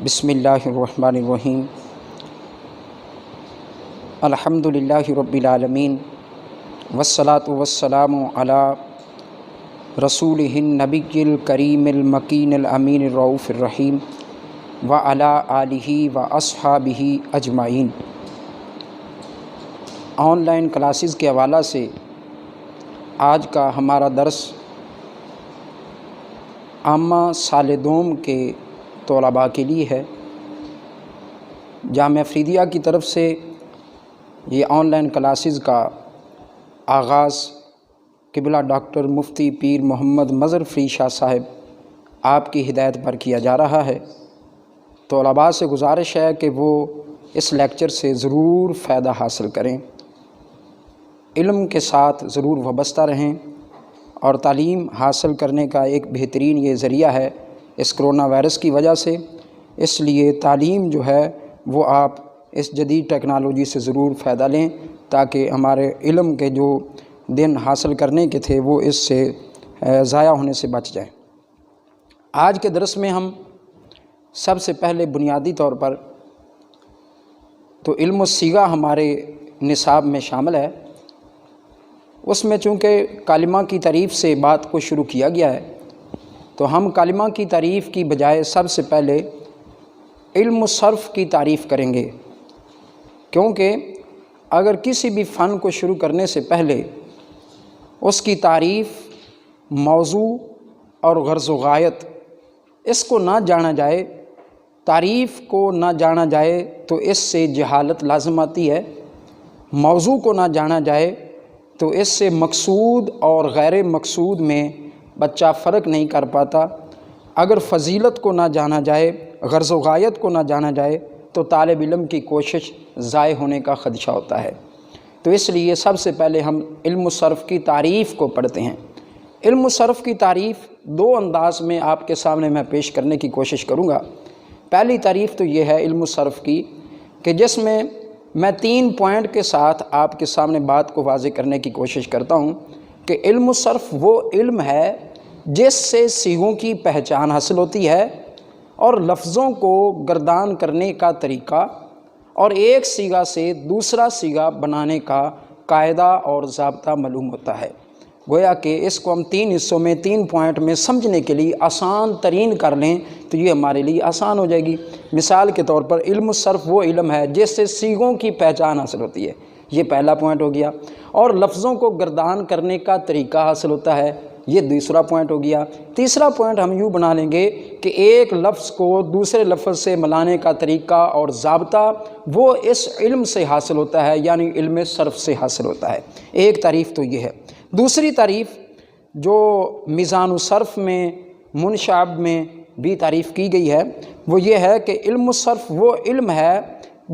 بسم اللہ الرحمن الرحیم الحمد للہ رب العالمین والصلاة والسلام علی رسولہ النبی الکریم المکین الامین الرؤوف الرحیم وعلی آلہ واصحابہ اجمعین۔ آن لائن کلاسز کے حوالہ سے آج کا ہمارا درس عامہ سال دوم کے طلباء کے لیے ہے۔ جامعہ افریدیہ کی طرف سے یہ آن لائن کلاسز کا آغاز قبلہ ڈاکٹر مفتی پیر محمد مظہر فری شاہ صاحب آپ کی ہدایت پر کیا جا رہا ہے۔ طلباء سے گزارش ہے کہ وہ اس لیکچر سے ضرور فائدہ حاصل کریں، علم کے ساتھ ضرور وابستہ رہیں، اور تعلیم حاصل کرنے کا ایک بہترین یہ ذریعہ ہے اس کرونا وائرس کی وجہ سے۔ اس لیے تعلیم جو ہے وہ آپ اس جدید ٹیکنالوجی سے ضرور فائدہ لیں تاکہ ہمارے علم کے جو دن حاصل کرنے کے تھے وہ اس سے ضائع ہونے سے بچ جائیں۔ آج کے درس میں ہم سب سے پہلے بنیادی طور پر تو علم الصیغہ ہمارے نصاب میں شامل ہے۔ اس میں چونکہ کلمہ کی تعریف سے بات کو شروع کیا گیا ہے تو ہم کلمہ کی تعریف کی بجائے سب سے پہلے علم صرف کی تعریف کریں گے، کیونکہ اگر کسی بھی فن کو شروع کرنے سے پہلے اس کی تعریف، موضوع اور غرض و غایت اس کو نہ جانا جائے، تعریف کو نہ جانا جائے تو اس سے جہالت لازم آتی ہے، موضوع کو نہ جانا جائے تو اس سے مقصود اور غیر مقصود میں بچہ فرق نہیں کر پاتا، اگر فضیلت کو نہ جانا جائے، غرض و غایت کو نہ جانا جائے تو طالب علم کی کوشش ضائع ہونے کا خدشہ ہوتا ہے۔ تو اس لیے سب سے پہلے ہم علم صرف کی تعریف کو پڑھتے ہیں۔ علم صرف کی تعریف دو انداز میں آپ کے سامنے میں پیش کرنے کی کوشش کروں گا۔ پہلی تعریف تو یہ ہے علم صرف کی کہ جس میں 3 پوائنٹ کے ساتھ آپ کے سامنے بات کو واضح کرنے کی کوشش کرتا ہوں کہ علم صرف وہ علم ہے جس سے صیغوں کی پہچان حاصل ہوتی ہے اور لفظوں کو گردان کرنے کا طریقہ اور ایک صیغہ سے دوسرا صیغہ بنانے کا قاعدہ اور ضابطہ معلوم ہوتا ہے۔ گویا کہ اس کو ہم 3 حصوں میں 3 پوائنٹ میں سمجھنے کے لیے آسان ترین کر لیں تو یہ ہمارے لیے آسان ہو جائے گی۔ مثال کے طور پر علم صرف وہ علم ہے جس سے صیغوں کی پہچان حاصل ہوتی ہے، یہ پہلا پوائنٹ ہو گیا، اور لفظوں کو گردان کرنے کا طریقہ حاصل ہوتا ہے، یہ دوسرا پوائنٹ ہو گیا۔ تیسرا پوائنٹ ہم یوں بنا لیں گے کہ ایک لفظ کو دوسرے لفظ سے ملانے کا طریقہ اور ضابطہ وہ اس علم سے حاصل ہوتا ہے، یعنی علم صرف سے حاصل ہوتا ہے۔ ایک تعریف تو یہ ہے۔ دوسری تعریف جو میزان الصرف میں منشعب میں بھی تعریف کی گئی ہے وہ یہ ہے کہ علم صرف وہ علم ہے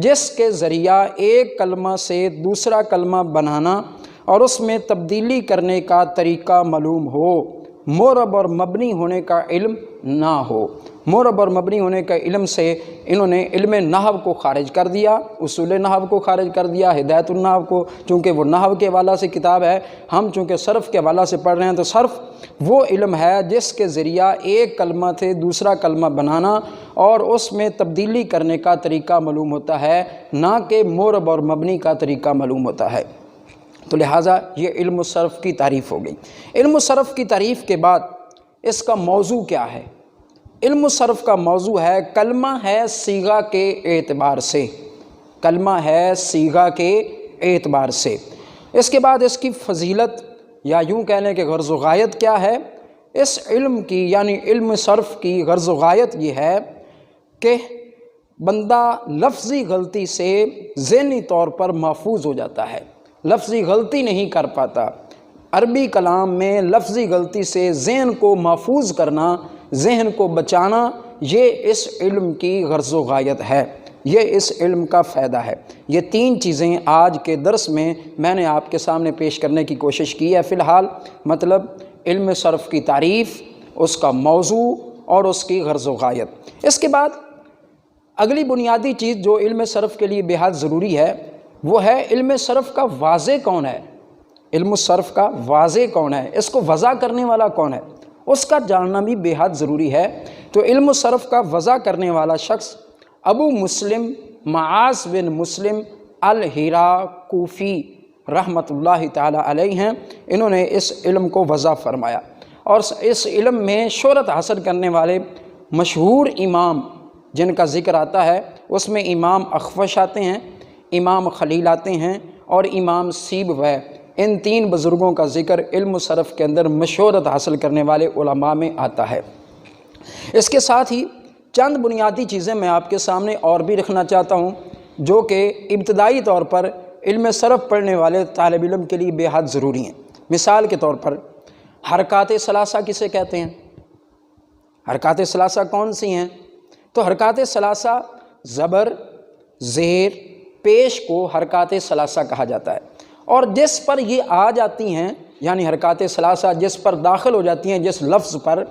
جس کے ذریعہ ایک کلمہ سے دوسرا کلمہ بنانا اور اس میں تبدیلی کرنے کا طریقہ معلوم ہو، معرب اور مبنی ہونے کا علم نہ ہو۔ معرب اور مبنی ہونے کا علم سے انہوں نے علم نحو کو خارج کر دیا، اصول نحو کو خارج کر دیا، ہدایت النحو کو، چونکہ وہ نحو کے حوالہ سے کتاب ہے، ہم چونکہ صرف کے حوالہ سے پڑھ رہے ہیں تو صرف وہ علم ہے جس کے ذریعہ ایک کلمہ سے دوسرا کلمہ بنانا اور اس میں تبدیلی کرنے کا طریقہ معلوم ہوتا ہے، نہ کہ معرب اور مبنی کا طریقہ معلوم ہوتا ہے۔ تو لہٰذا یہ علم صرف کی تعریف ہو گئی۔ علم صرف کی تعریف کے بعد اس کا موضوع کیا ہے؟ علم صرف کا موضوع ہے کلمہ ہے صیغہ کے اعتبار سے، کلمہ ہے صیغہ کے اعتبار سے۔ اس کے بعد اس کی فضیلت یا یوں کہہ لیں کہ غرض و غایت کیا ہے؟ اس علم کی یعنی علم صرف کی غرض و غایت یہ ہے کہ بندہ لفظی غلطی سے ذہنی طور پر محفوظ ہو جاتا ہے، لفظی غلطی نہیں کر پاتا۔ عربی کلام میں لفظی غلطی سے ذہن کو محفوظ کرنا، ذہن کو بچانا، یہ اس علم کی غرض و غایت ہے، یہ اس علم کا فائدہ ہے۔ یہ 3 چیزیں آج کے درس میں نے آپ کے سامنے پیش کرنے کی کوشش کی ہے۔ فی الحال مطلب علم صرف کی تعریف، اس کا موضوع اور اس کی غرض و غایت۔ اس کے بعد اگلی بنیادی چیز جو علم صرف کے لیے بے حد ضروری ہے وہ ہے علم صرف کا واضح کون ہے؟ علم صرف کا واضح کون ہے؟ اس کو وضع کرنے والا کون ہے؟ اس کا جاننا بھی بے حد ضروری ہے۔ تو علم صرف کا وضع کرنے والا شخص ابو مسلم معاذ بن مسلم الہراکوفی رحمۃ اللہ تعالی علیہ ہیں، انہوں نے اس علم کو وضع فرمایا۔ اور اس علم میں شہرت حاصل کرنے والے مشہور امام جن کا ذکر آتا ہے اس میں امام اخفش آتے ہیں، امام خلیل آتے ہیں اور امام سیبویہ۔ ان تین بزرگوں کا ذکر علم صرف کے اندر مشہورت حاصل کرنے والے علماء میں آتا ہے۔ اس کے ساتھ ہی چند بنیادی چیزیں میں آپ کے سامنے اور بھی رکھنا چاہتا ہوں جو کہ ابتدائی طور پر علم صرف پڑھنے والے طالب علم کے لیے بے حد ضروری ہیں۔ مثال کے طور پر حرکات ثلاثہ کسے کہتے ہیں؟ حرکات ثلاثہ کون سی ہیں؟ تو حرکات ثلاثہ زبر، زیر، پیش کو حرکات ثلاثہ کہا جاتا ہے، اور جس پر یہ آ جاتی ہیں یعنی حرکات ثلاثہ جس پر داخل ہو جاتی ہیں جس لفظ پر،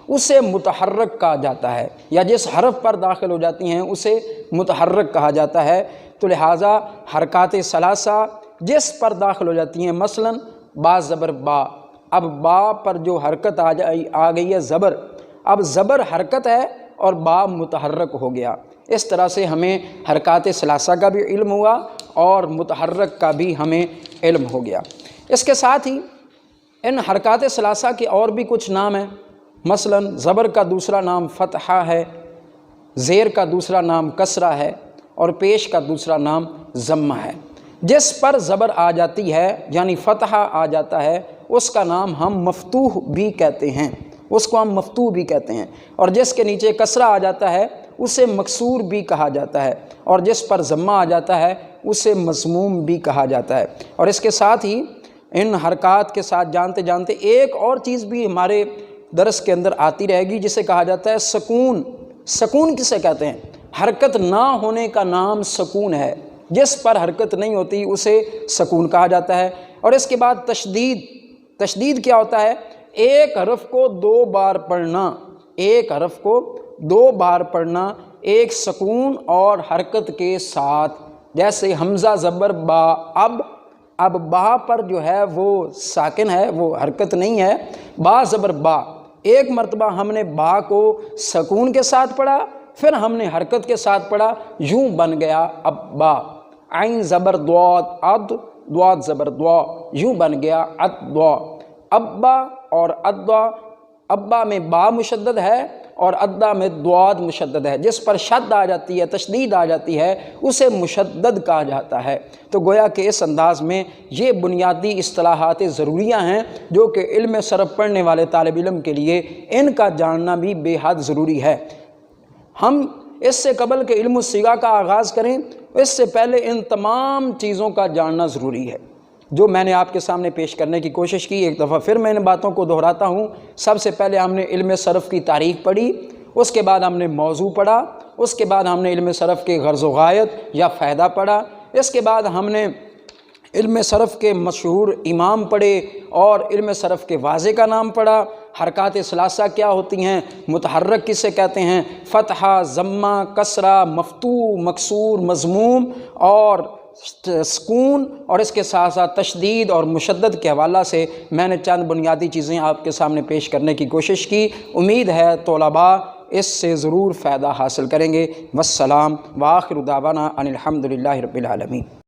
اسے متحرک کہا جاتا ہے، یا جس حرف پر داخل ہو جاتی ہیں اسے متحرک کہا جاتا ہے۔ تو لہٰذا حرکات ثلاثہ جس پر داخل ہو جاتی ہیں، مثلا با زبر با، اب با پر جو حرکت آ گئی ہے زبر، اب زبر حرکت ہے اور با متحرک ہو گیا۔ اس طرح سے ہمیں حرکات ثلاثہ کا بھی علم ہوا اور متحرک کا بھی ہمیں علم ہو گیا۔ اس کے ساتھ ہی ان حرکات ثلاثہ کے اور بھی کچھ نام ہیں، مثلا زبر کا دوسرا نام فتحہ ہے، زیر کا دوسرا نام کسرہ ہے اور پیش کا دوسرا نام ضمہ ہے۔ جس پر زبر آ جاتی ہے یعنی فتحہ آ جاتا ہے اس کا نام ہم مفتوح بھی کہتے ہیں، اس کو ہم مفتوح بھی کہتے ہیں، اور جس کے نیچے کسرہ آ جاتا ہے اسے مکسور بھی کہا جاتا ہے، اور جس پر ضمہ آ جاتا ہے اسے مضموم بھی کہا جاتا ہے۔ اور اس کے ساتھ ہی ان حرکات کے ساتھ جانتے جانتے ایک اور چیز بھی ہمارے درس کے اندر آتی رہے گی جسے کہا جاتا ہے سکون۔ سکون کسے کہتے ہیں؟ حرکت نہ ہونے کا نام سکون ہے، جس پر حرکت نہیں ہوتی اسے سکون کہا جاتا ہے۔ اور اس کے بعد تشدید۔ تشدید کیا ہوتا ہے؟ ایک حرف کو دو بار پڑھنا، ایک حرف کو دو بار پڑھنا ایک سکون اور حرکت کے ساتھ، جیسے حمزہ زبر با، اب با پر جو ہے وہ ساکن ہے، وہ حرکت نہیں ہے، با زبر با، ایک مرتبہ ہم نے با کو سکون کے ساتھ پڑھا، پھر ہم نے حرکت کے ساتھ پڑھا، یوں بن گیا اب با۔ عین زبر دواد اد، دواد زبر دوا، یوں بن گیا ادوا۔ ابا اور ادوا، ابا میں با مشدد ہے اور ادا میں دواد مشدد ہے، جس پر شد آ جاتی ہے، تشدید آ جاتی ہے، اسے مشدد کہا جاتا ہے۔ تو گویا کہ اس انداز میں یہ بنیادی اصطلاحات ضروریہ ہیں جو کہ علم صرف پڑھنے والے طالب علم کے لیے ان کا جاننا بھی بے حد ضروری ہے۔ ہم اس سے قبل کہ علم الصیغہ کا آغاز کریں، اس سے پہلے ان تمام چیزوں کا جاننا ضروری ہے جو میں نے آپ کے سامنے پیش کرنے کی کوشش کی۔ ایک دفعہ پھر میں ان باتوں کو دہراتا ہوں۔ سب سے پہلے ہم نے علم صرف کی تعریف پڑھی، اس کے بعد ہم نے موضوع پڑھا، اس کے بعد ہم نے علم صرف کے غرض و غایت یا فائدہ پڑھا، اس کے بعد ہم نے علم صرف کے مشہور امام پڑھے اور علم صرف کے واضح کا نام پڑھا۔ حرکات ثلاثہ کیا ہوتی ہیں، متحرک کسے کہتے ہیں، فتحہ، ضمہ، کسرہ، مفتوح، مکسور، مضموم اور سکون، اور اس کے ساتھ ساتھ تشدید اور مشدد کے حوالہ سے میں نے چند بنیادی چیزیں آپ کے سامنے پیش کرنے کی کوشش کی۔ امید ہے طلباء اس سے ضرور فائدہ حاصل کریں گے۔ والسلام وآخر دعوانا ان الحمد للہ رب العالمین۔